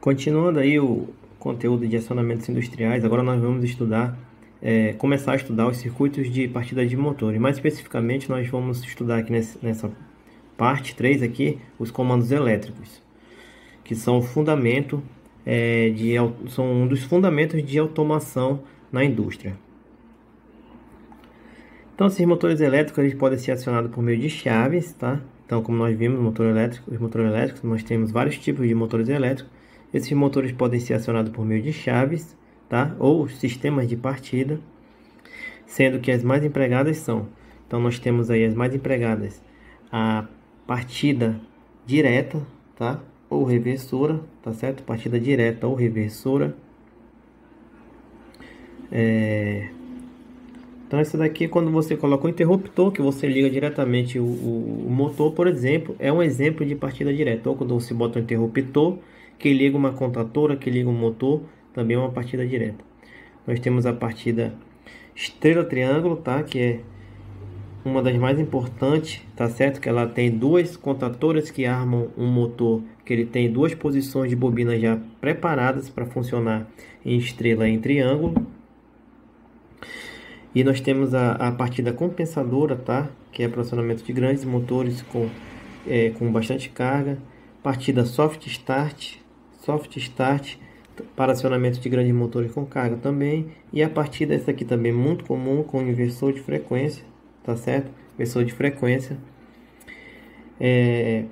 Continuando aí o conteúdo de acionamentos industriais, agora nós vamos começar a estudar os circuitos de partida de motor. E mais especificamente, nós vamos estudar aqui nessa parte 3 aqui, os comandos elétricos, que são o fundamento, são um dos fundamentos de automação na indústria. Então, esses motores elétricos eles podem ser acionados por meio de chaves, tá? Então, como nós vimos, os motores elétricos, nós temos vários tipos de motores elétricos. Esses motores podem ser acionados por meio de chaves, tá? Ou sistemas de partida, sendo que as mais empregadas são. Então, nós temos aí as mais empregadas, a partida direta, tá? Ou reversora, tá certo? Partida direta ou reversora. Então, isso daqui, quando você coloca o interruptor, que você liga diretamente o motor, por exemplo, é um exemplo de partida direta. Ou quando você bota um interruptor, que liga uma contatora, que liga um motor, também é uma partida direta. Nós temos a partida estrela-triângulo, tá? Que é uma das mais importantes, tá certo? Que ela tem duas contatoras que armam um motor, que ele tem duas posições de bobina já preparadas para funcionar em estrela e em triângulo. E nós temos a partida compensadora, tá? Que é para acionamento de grandes motores com bastante carga. Partida soft start para acionamento de grandes motores com carga também. E a partida, essa aqui também muito comum, com inversor de frequência, tá certo? Inversor de frequência,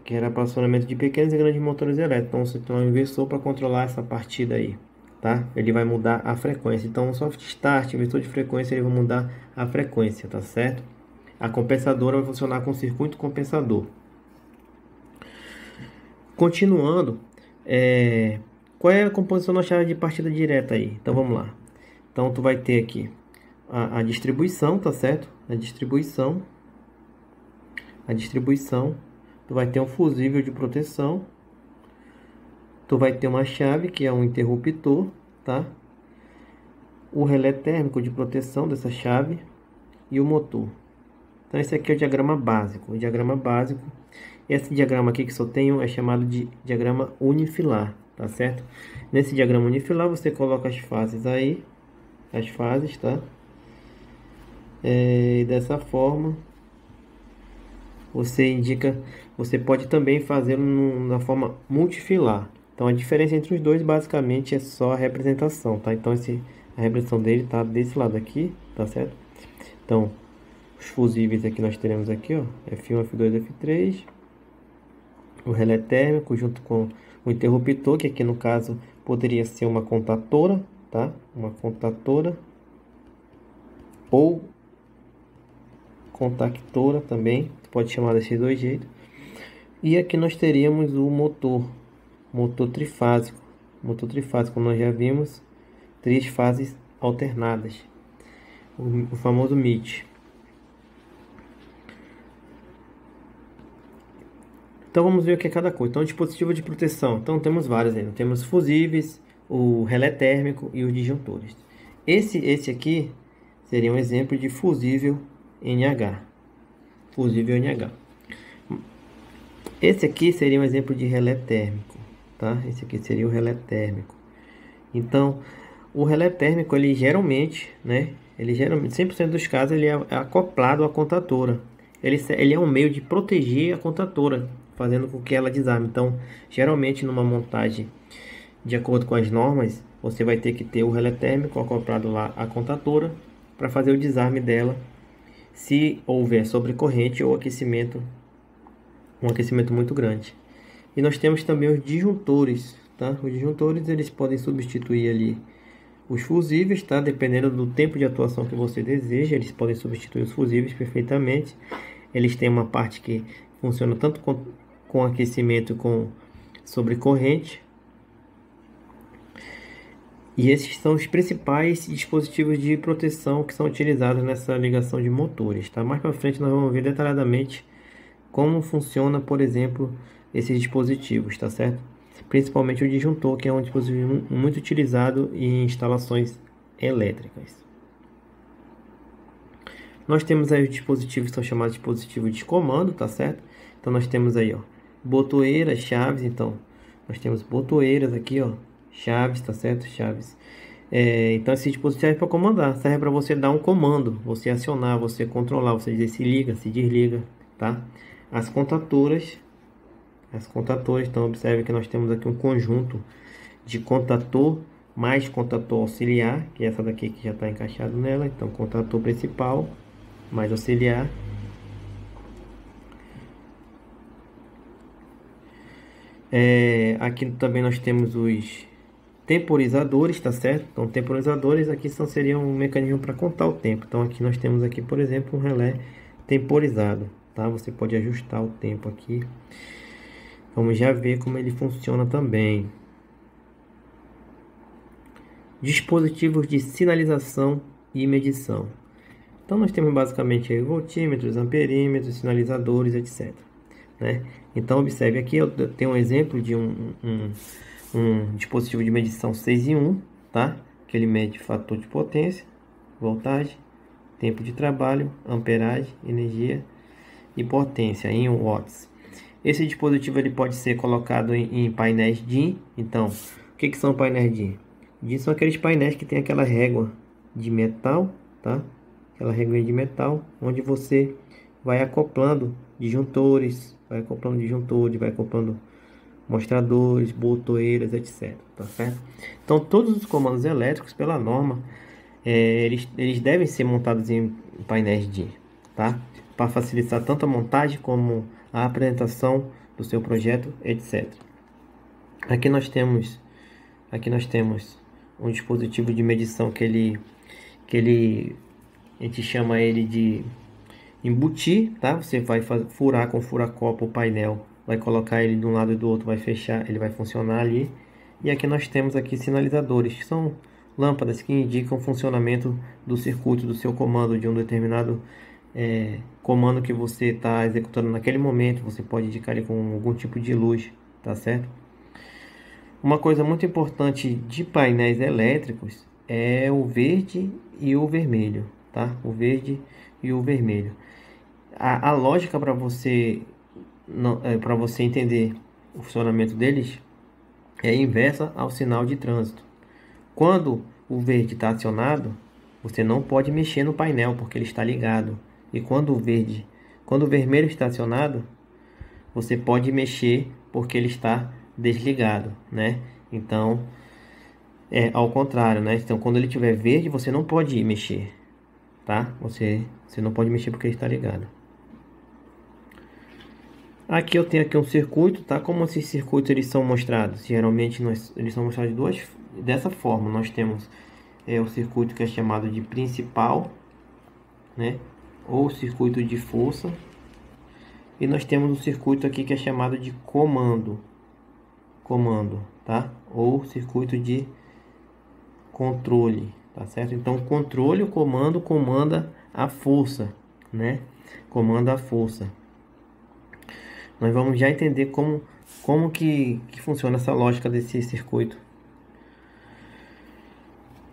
que era para acionamento de pequenos e grandes motores elétricos. Então você tem um inversor para controlar essa partida aí. Tá? Ele vai mudar a frequência. Então, o soft start, inversor de frequência, ele vai mudar a frequência, tá certo? A compensadora vai funcionar com circuito compensador. Continuando, qual é a composição da chave de partida direta aí? Então, vamos lá. Então, tu vai ter aqui a distribuição, tá certo? A distribuição. Tu vai ter um fusível de proteção. Tu vai ter uma chave que é um interruptor, tá? O relé térmico de proteção dessa chave e o motor. Então esse aqui é o diagrama básico. Esse diagrama aqui que só tenho é chamado de diagrama unifilar, tá certo? Nesse diagrama unifilar você coloca as fases aí, tá? E dessa forma você pode também fazê-lo na forma multifilar. Então a diferença entre os dois basicamente é só a representação, tá? Então a representação dele tá desse lado aqui, tá certo? Então os fusíveis aqui nós teremos aqui, ó, F1, F2, F3, o relé térmico junto com o interruptor, que aqui no caso poderia ser uma contatora, tá? Uma contatora ou contactora também, pode chamar desses dois jeitos. E aqui nós teríamos o motor trifásico. Motor trifásico, nós já vimos, 3 fases alternadas, o famoso MIT. Então vamos ver o que é cada coisa. Então, dispositivo de proteção. Então temos vários ainda. Temos fusíveis, o relé térmico e os disjuntores. Esse aqui seria um exemplo de fusível NH. Esse aqui seria um exemplo de relé térmico, tá? Esse aqui seria o relé térmico. Então, o relé térmico, ele geralmente, 100% dos casos, ele é acoplado à contatora. Ele é um meio de proteger a contatora, fazendo com que ela desarme. Então, geralmente, numa montagem de acordo com as normas, você vai ter que ter o relé térmico acoplado lá à contatora para fazer o desarme dela, se houver sobrecorrente ou aquecimento, um aquecimento muito grande. E nós temos também os disjuntores, tá? Os disjuntores, eles podem substituir ali os fusíveis, tá? Dependendo do tempo de atuação que você deseja, eles podem substituir os fusíveis perfeitamente. Eles têm uma parte que funciona tanto com aquecimento com sobrecorrente. E esses são os principais dispositivos de proteção que são utilizados nessa ligação de motores, tá? Mais para frente nós vamos ver detalhadamente como funciona, por exemplo, esses dispositivos, tá certo? Principalmente o disjuntor, que é um dispositivo muito utilizado em instalações elétricas. Nós temos aí os dispositivos que são chamados de dispositivos de comando, tá certo? Então nós temos aí, ó, botoeiras, chaves. Então Nós temos botoeiras aqui, ó, chaves, tá certo? Chaves. Então esse dispositivo serve para comandar, serve para você dar um comando, você acionar, você controlar, você dizer se liga, se desliga, tá? As contatoras, então observe que nós temos aqui um conjunto de contator mais contator auxiliar, que é essa daqui que já está encaixado nela. Então contator principal mais auxiliar. Aqui também nós temos os temporizadores, tá certo? Então temporizadores aqui seriam um mecanismo para contar o tempo. Então aqui nós temos aqui, por exemplo, um relé temporizado, tá? Você pode ajustar o tempo aqui. Vamos já ver como ele funciona também. Dispositivos de sinalização e medição. Então nós temos basicamente aí voltímetros, amperímetros, sinalizadores, etc, né? Então observe aqui, eu tenho um exemplo de um dispositivo de medição 6 em 1, tá? Que ele mede fator de potência, voltagem, tempo de trabalho, amperagem, energia e potência em watts. Esse dispositivo ele pode ser colocado em painéis DIN. Então, o que são painéis DIN? DIN são aqueles painéis que tem aquela régua de metal, tá? Aquela régua de metal, onde você vai acoplando disjuntores, vai acoplando mostradores, botoeiras, etc, tá certo? Então, todos os comandos elétricos, pela norma, eles devem ser montados em painéis DIN, tá? Para facilitar tanto a montagem como a apresentação do seu projeto, etc. Aqui nós temos um dispositivo de medição que a gente chama ele de embutir, tá? Você vai furar com fura-copa o painel, vai colocar ele de um lado e do outro, vai fechar, ele vai funcionar ali. E aqui nós temos aqui sinalizadores, que são lâmpadas que indicam o funcionamento do circuito do seu comando, de um determinado comando que você está executando naquele momento. Você pode indicar ele com algum tipo de luz, tá certo? Uma coisa muito importante de painéis elétricos é o verde e o vermelho, tá? O verde e o vermelho. A lógica para você entender o funcionamento deles é inversa ao sinal de trânsito. Quando o verde está acionado, você não pode mexer no painel porque ele está ligado. E quando o vermelho está acionado, você pode mexer porque ele está desligado, né? Então, ao contrário, né? Então, quando ele estiver verde, você não pode mexer, tá? Você não pode mexer porque ele está ligado. Aqui eu tenho aqui um circuito, tá? Como esses circuitos eles são mostrados? Geralmente eles são mostrados dessa forma. Nós temos o circuito que é chamado de principal, né? Ou circuito de força. E nós temos um circuito aqui que é chamado de comando, tá? Ou circuito de controle, tá certo? Então, controle, o comando comanda a força, né? Comanda a força. Nós vamos já entender como que funciona essa lógica desse circuito.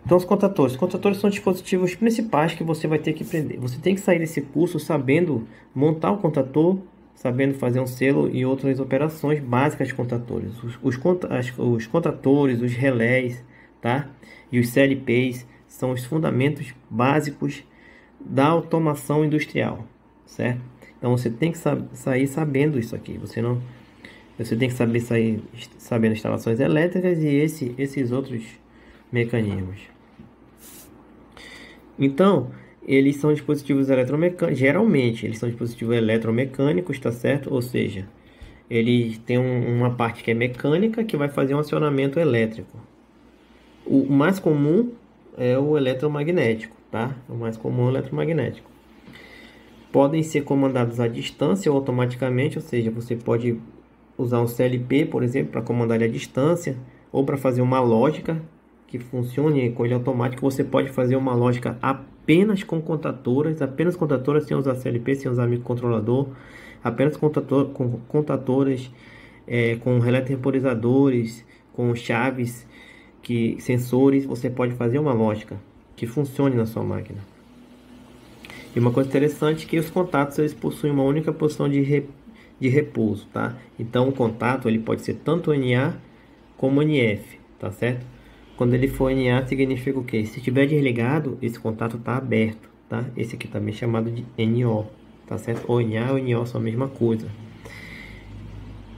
Então, os contadores. Os contadores são dispositivos principais que você vai ter que aprender. Você tem que sair desse curso sabendo montar o contador, sabendo fazer um selo e outras operações básicas de contadores. Os contadores, os relés, tá? E os CLPs são os fundamentos básicos da automação industrial, certo? Então você tem que sair sabendo isso aqui. Você tem que saber sabendo instalações elétricas e esses outros mecanismos. Então, eles são dispositivos eletromecânicos. Geralmente, eles são dispositivos eletromecânicos, tá certo? Ou seja, eles têm uma parte que é mecânica que vai fazer um acionamento elétrico. O mais comum é o eletromagnético, tá? O mais comum é o eletromagnético. Podem ser comandados à distância ou automaticamente, ou seja, você pode usar um CLP, por exemplo, para comandar ele à distância, ou para fazer uma lógica que funcione com ele automático. Você pode fazer uma lógica apenas com contatoras, sem usar CLP, sem usar microcontrolador, apenas com contatoras, com relé temporizadores, com chaves, sensores. Você pode fazer uma lógica que funcione na sua máquina. E uma coisa interessante é que os contatos eles possuem uma única posição de repouso, tá? Então o contato ele pode ser tanto NA como NF, tá certo? Quando ele for NA, significa o quê? Se estiver desligado, esse contato está aberto, tá? Esse aqui também é chamado de NO, tá certo? Ou NA ou NO são a mesma coisa.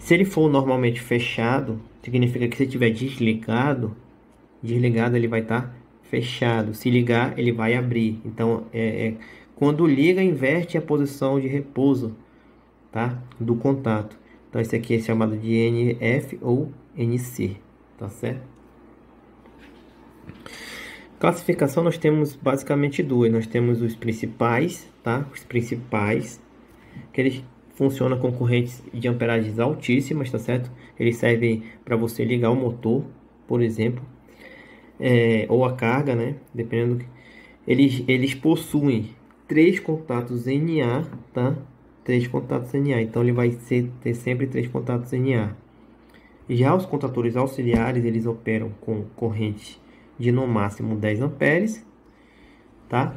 Se ele for normalmente fechado, significa que se estiver desligado, ele vai estar fechado. Se ligar, ele vai abrir. Então, quando liga, inverte a posição de repouso, tá? Do contato. Então, esse aqui é chamado de NF ou NC, tá certo? Classificação nós temos basicamente duas. Nós temos os principais, tá? Os principais, que eles funcionam com correntes de amperagens altíssimas, tá certo? Eles servem para você ligar o motor, por exemplo, ou a carga, né? Dependendo do que... Eles possuem três contatos NA, tá? Três contatos NA. Então ele vai ter sempre três contatos NA. Já os contatores auxiliares, eles operam com correntes de no máximo 10 amperes, tá?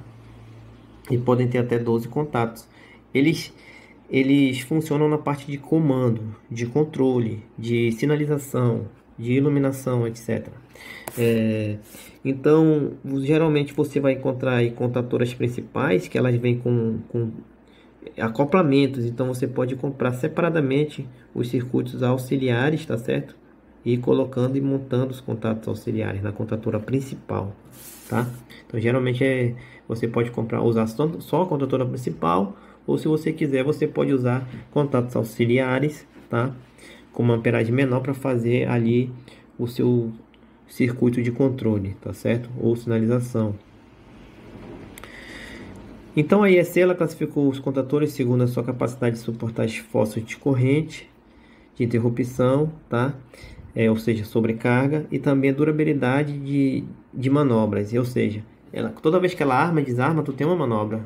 E podem ter até 12 contatos. Eles funcionam na parte de comando, de controle, de sinalização, de iluminação, etc. Então, geralmente você vai encontrar aí contatoras principais, que elas vêm com acoplamentos. Então, você pode comprar separadamente os circuitos auxiliares, tá certo? E ir colocando e montando os contatos auxiliares na contatora principal, tá? Então, geralmente você pode usar só a contatora principal, ou se você quiser, você pode usar contatos auxiliares, tá? Com uma amperagem menor para fazer ali o seu circuito de controle, tá certo? Ou sinalização. Então a IEC ela classificou os contatores segundo a sua capacidade de suportar esforços de corrente, de interrupção, tá? Ou seja, sobrecarga, e também a durabilidade de manobras, ou seja, toda vez que ela arma e desarma, tu tem uma manobra.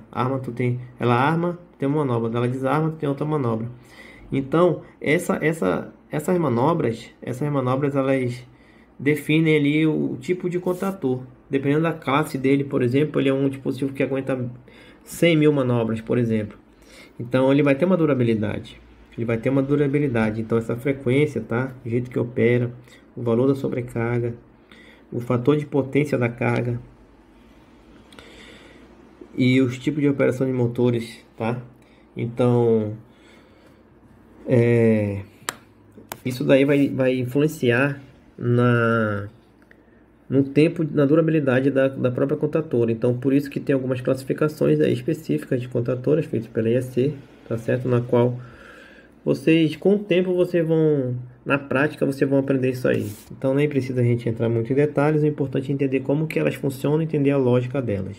Ela arma, tem uma manobra. Ela desarma, tu tem outra manobra. Então, essas manobras, elas definem ali o tipo de contator. Dependendo da classe dele, por exemplo, ele é um dispositivo que aguenta 100 mil manobras, por exemplo. Então, ele vai ter uma durabilidade. Então, essa frequência, tá? O jeito que opera, o valor da sobrecarga, o fator de potência da carga e os tipos de operação de motores, tá? Então, isso daí vai influenciar no tempo, na durabilidade da própria contatora. Então, por isso que tem algumas classificações aí específicas de contatoras feitas pela IEC, tá certo? Na qual vocês, com o tempo, na prática, vocês vão aprender isso aí. Então, nem precisa a gente entrar muito em detalhes. O importante é entender como que elas funcionam e entender a lógica delas.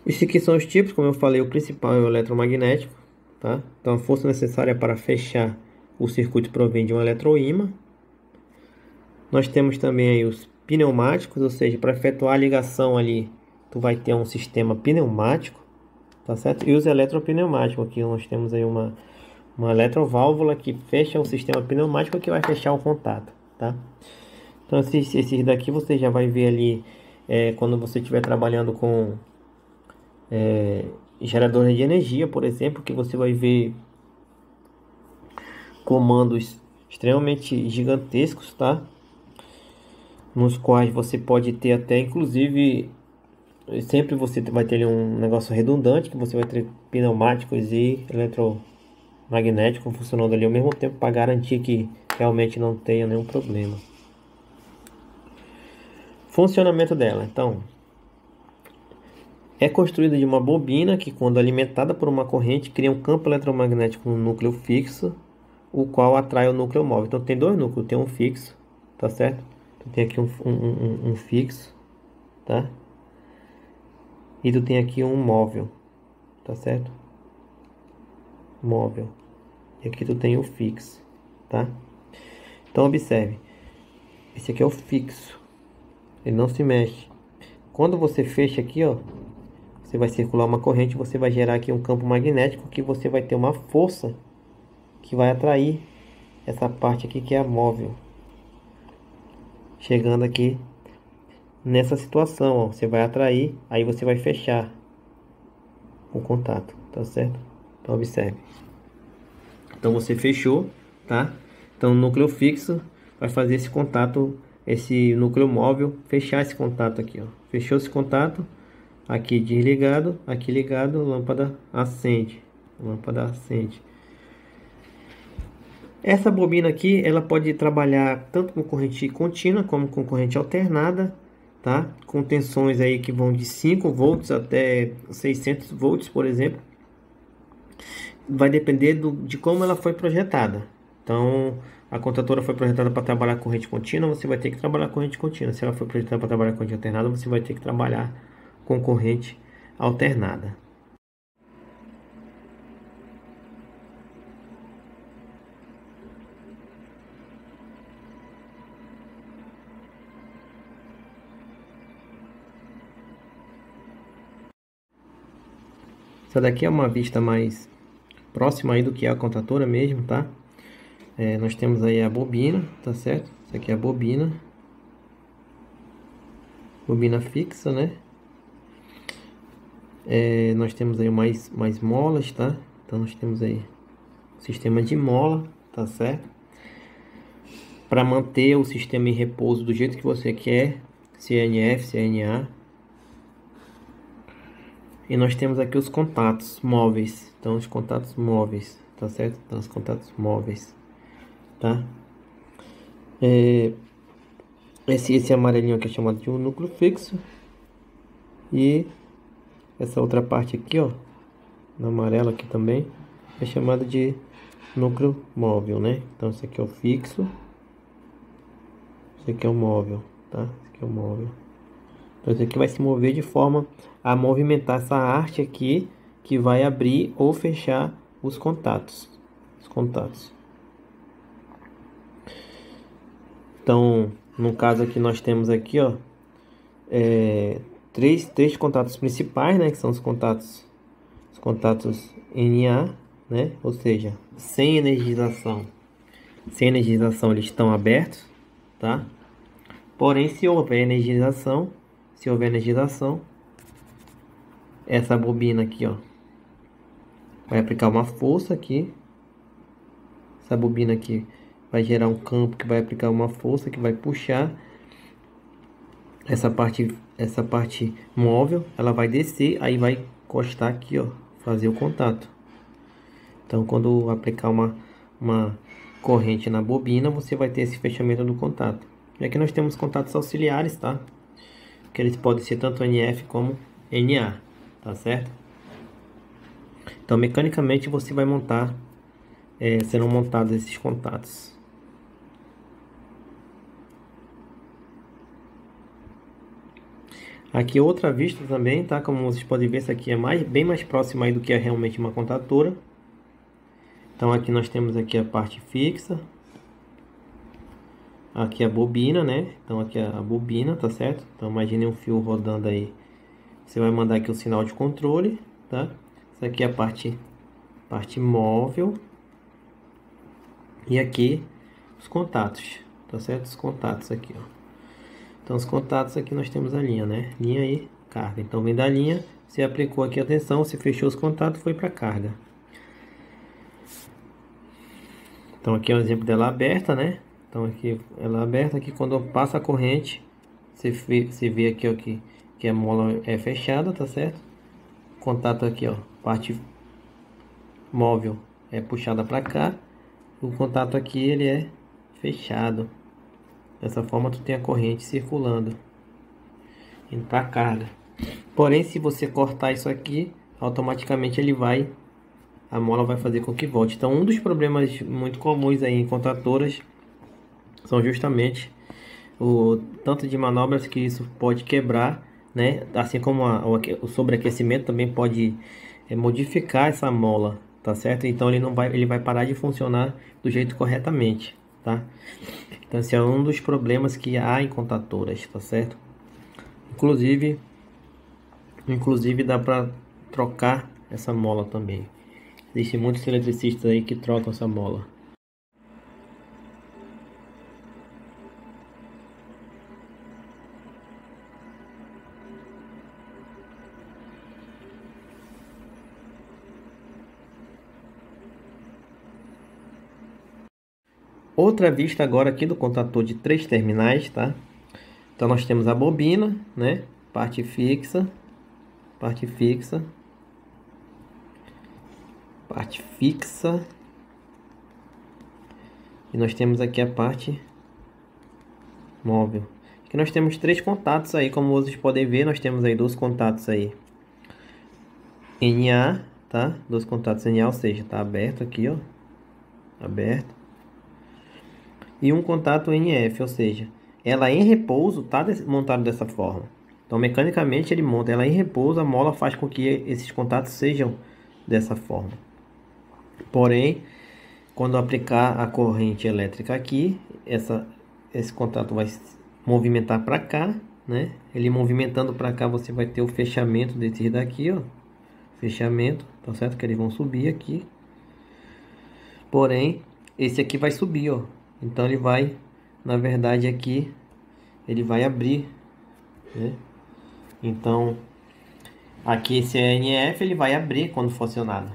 Esses aqui são os tipos, como eu falei, o principal é o eletromagnético, tá? Então, a força necessária para fechar o circuito provém de um eletroímã. Nós temos também aí os pneumáticos, ou seja, para efetuar a ligação ali, tu vai ter um sistema pneumático, tá certo? E os eletropneumáticos, aqui nós temos aí uma eletroválvula que fecha o sistema pneumático que vai fechar o contato, tá? Então esses daqui você já vai ver ali quando você estiver trabalhando com geradores de energia, por exemplo, que você vai ver comandos extremamente gigantescos, tá? Nos quais você pode ter até, inclusive, sempre você vai ter um negócio redundante, que você vai ter pneumáticos e eletromagnéticos funcionando ali ao mesmo tempo para garantir que realmente não tenha nenhum problema. Funcionamento dela, então, é construída de uma bobina que, quando alimentada por uma corrente, cria um campo eletromagnético no núcleo fixo, o qual atrai o núcleo móvel. Então tem dois núcleos, tem um fixo, tá certo? Tu tem aqui um fixo, tá? E tu tem aqui um móvel, tá certo? Móvel. E aqui tu tem o fixo, tá? Então observe, esse aqui é o fixo, ele não se mexe. Quando você fecha aqui, ó, você vai circular uma corrente, você vai gerar aqui um campo magnético que você vai ter uma força que vai atrair essa parte aqui que é a móvel. Chegando aqui nessa situação, ó, você vai atrair, aí você vai fechar o contato, tá certo? Então observe. Então você fechou, tá? Então o núcleo fixo vai fazer esse contato, esse núcleo móvel fechar esse contato aqui, ó. Fechou esse contato, aqui desligado, aqui ligado, lâmpada acende, lâmpada acende. Essa bobina aqui, ela pode trabalhar tanto com corrente contínua como com corrente alternada, tá? Com tensões aí que vão de 5 volts até 600 volts, por exemplo. Vai depender de como ela foi projetada. Então, a contatora foi projetada para trabalhar corrente contínua, você vai ter que trabalhar corrente contínua. Se ela foi projetada para trabalhar corrente alternada, você vai ter que trabalhar com corrente alternada. Essa daqui é uma vista mais próxima aí do que é a contatora mesmo, tá? Nós temos aí a bobina, tá certo? Essa aqui é a bobina. Bobina fixa, né? Nós temos aí mais molas, tá? Então nós temos aí o sistema de mola, tá certo? Para manter o sistema em repouso do jeito que você quer, CNF, CNA. E nós temos aqui os contatos móveis. Então os contatos móveis, tá certo? Então os contatos móveis, tá? Esse amarelinho aqui é chamado de um núcleo fixo. E essa outra parte aqui, ó, no amarelo aqui também, é chamada de núcleo móvel, né? Então esse aqui é o fixo, esse aqui é o móvel, tá? Esse aqui é o móvel. Então esse aqui vai se mover de forma a movimentar essa arte aqui, que vai abrir ou fechar os contatos. Os contatos. Então, no caso aqui nós temos aqui, ó, três contatos principais, né? Que são os contatos NA, né? Ou seja, sem energização. Sem energização eles estão abertos, tá? Porém, se houver energização, essa bobina aqui, ó, vai aplicar uma força aqui. Essa bobina aqui vai gerar um campo que vai aplicar uma força que vai puxar essa parte móvel, ela vai descer, aí vai encostar aqui, ó, fazer o contato. Então, quando aplicar uma corrente na bobina, você vai ter esse fechamento do contato. E aqui nós temos contatos auxiliares, tá? Que eles podem ser tanto NF como NA, tá certo? Então, mecanicamente, você vai montar, serão montados esses contatos. Aqui outra vista também, tá? Como vocês podem ver, essa aqui é bem mais próxima aí do que é realmente uma contatora. Então aqui nós temos aqui a parte fixa. Aqui a bobina, né? Então aqui a bobina, tá certo? Então imagine um fio rodando aí. Você vai mandar aqui o sinal de controle, tá? Essa aqui é a parte móvel. E aqui os contatos, tá certo? Os contatos aqui, ó. Então os contatos aqui nós temos a linha, né? Linha e carga. Então vem da linha, você aplicou aqui a tensão, você fechou os contatos, foi para carga. Então aqui é um exemplo dela aberta, né? Então aqui ela aberta, aqui quando passa a corrente, você vê aqui, ó, que a mola é fechada, tá certo? Contato aqui, ó, parte móvel é puxada para cá, o contato aqui ele é fechado. Dessa forma tu tem a corrente circulando, indo para carga. Porém, se você cortar isso aqui, automaticamente a mola vai fazer com que volte. Então, um dos problemas muito comuns aí em contatoras são justamente o tanto de manobras que isso pode quebrar, né? Assim como o sobreaquecimento também pode modificar essa mola, tá certo? Então ele vai parar de funcionar do jeito corretamente, tá? Então esse é um dos problemas que há em contatoras, tá certo? Inclusive dá para trocar essa mola também. Existem muitos eletricistas aí que trocam essa mola. outra vista agora aqui do contator de 3 terminais, tá? Então nós temos a bobina, né? Parte fixa, parte fixa, parte fixa. E nós temos aqui a parte móvel. Aqui nós temos 3 contatos aí, como vocês podem ver, nós temos aí 2 contatos aí NA, tá? 2 contatos NA, ou seja, tá aberto aqui, ó, aberto. E um contato NF, ou seja, ela em repouso tá montado dessa forma. Então mecanicamente ele monta ela em repouso, a mola faz com que esses contatos sejam dessa forma. Porém, quando aplicar a corrente elétrica aqui, esse contato vai movimentar para cá, né? Ele movimentando para cá, você vai ter o fechamento desses daqui, ó. Fechamento, tá certo? Que eles vão subir aqui. Porém, esse aqui vai subir, ó. Então ele vai, na verdade aqui, ele vai abrir, né? Então, aqui esse NF ele vai abrir quando for acionado.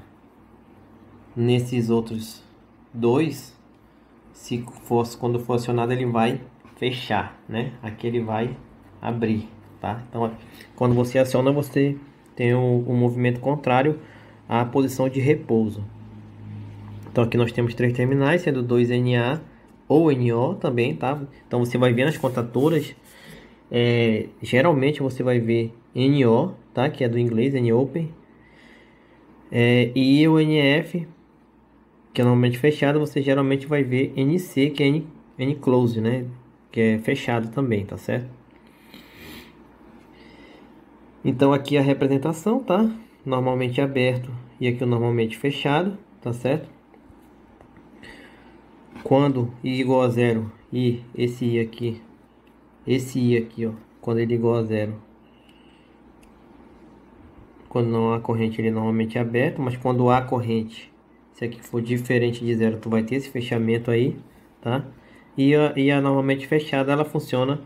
Nesses outros dois, quando for acionado ele vai fechar, né? Aqui ele vai abrir, tá? Então, quando você aciona, você tem o movimento contrário à posição de repouso. Então aqui nós temos 3 terminais, sendo 2 NA ou NO também, tá? Então você vai ver nas contatoras, geralmente você vai ver NO, tá? Que é do inglês, N-Open. E o NF, que é normalmente fechado, você geralmente vai ver NC, que é N-Close, né? Que é fechado também, tá certo? Então aqui a representação, tá? Normalmente aberto e aqui o normalmente fechado, tá certo? Quando I igual a zero e esse I aqui, ó, quando ele é igual a zero, quando não há corrente, ele normalmente é aberto, mas quando há corrente, se aqui for diferente de zero, tu vai ter esse fechamento aí, tá? E a normalmente fechada, ela funciona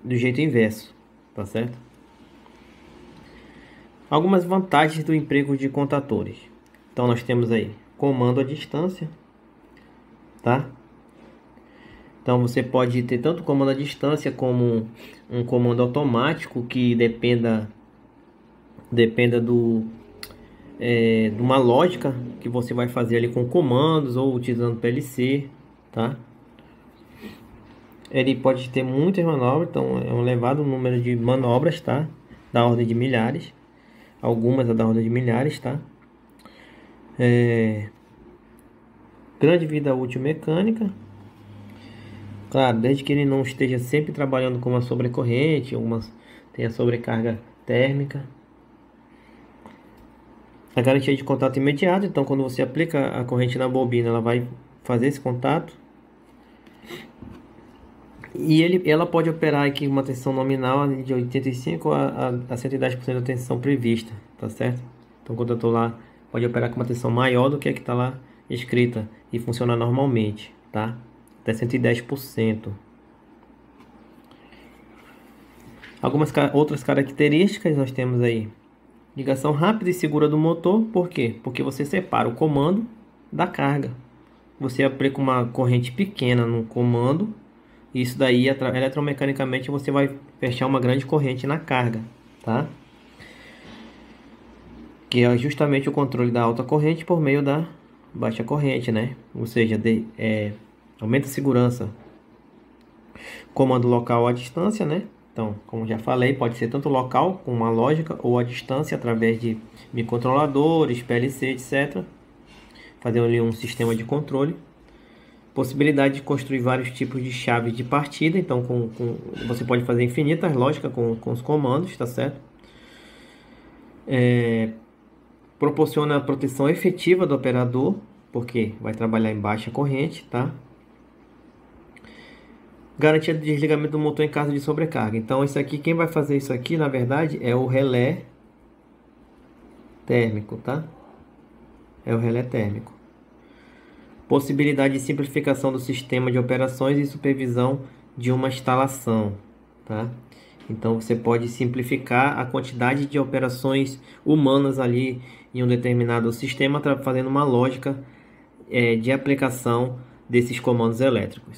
do jeito inverso, tá certo? Algumas vantagens do emprego de contatores. Então nós temos aí comando à distância, tá? Então você pode ter tanto comando à distância como um comando automático que dependa de uma lógica que você vai fazer ali com comandos ou utilizando PLC, tá? Ele pode ter muitas manobras, então é um elevado número de manobras, tá? Da ordem de milhares, algumas da ordem de milhares, tá? Grande vida útil mecânica. Claro, desde que ele não esteja sempre trabalhando com uma sobrecorrente, tenha sobrecarga térmica. A garantia de contato imediato, então quando você aplica a corrente na bobina, ela vai fazer esse contato. E ela pode operar aqui uma tensão nominal de 85 a 110% da tensão prevista, tá certo? Então o contator lá pode operar com uma tensão maior do que a que está lá escrita e funciona normalmente, tá? Até 110%. Algumas outras características nós temos aí. Ligação rápida e segura do motor. Por quê? Porque você separa o comando da carga. Você aplica uma corrente pequena no comando. Isso daí, eletromecanicamente, você vai fechar uma grande corrente na carga, tá? Que é justamente o controle da alta corrente por meio da baixa corrente, né? Ou seja, aumenta a segurança. Comando local à distância, né? Então, como já falei, pode ser tanto local com uma lógica ou à distância através de microcontroladores, PLC, etc. Fazer ali um sistema de controle. Possibilidade de construir vários tipos de chaves de partida. Então, você pode fazer infinitas lógicas com os comandos, tá certo? Proporciona a proteção efetiva do operador, porque vai trabalhar em baixa corrente, tá? Garantia de desligamento do motor em caso de sobrecarga. Então, isso aqui, quem vai fazer isso aqui, na verdade, é o relé térmico, tá? É o relé térmico. Possibilidade de simplificação do sistema de operações e supervisão de uma instalação, tá? Então, você pode simplificar a quantidade de operações humanas ali em um determinado sistema, fazendo uma lógica de aplicação desses comandos elétricos.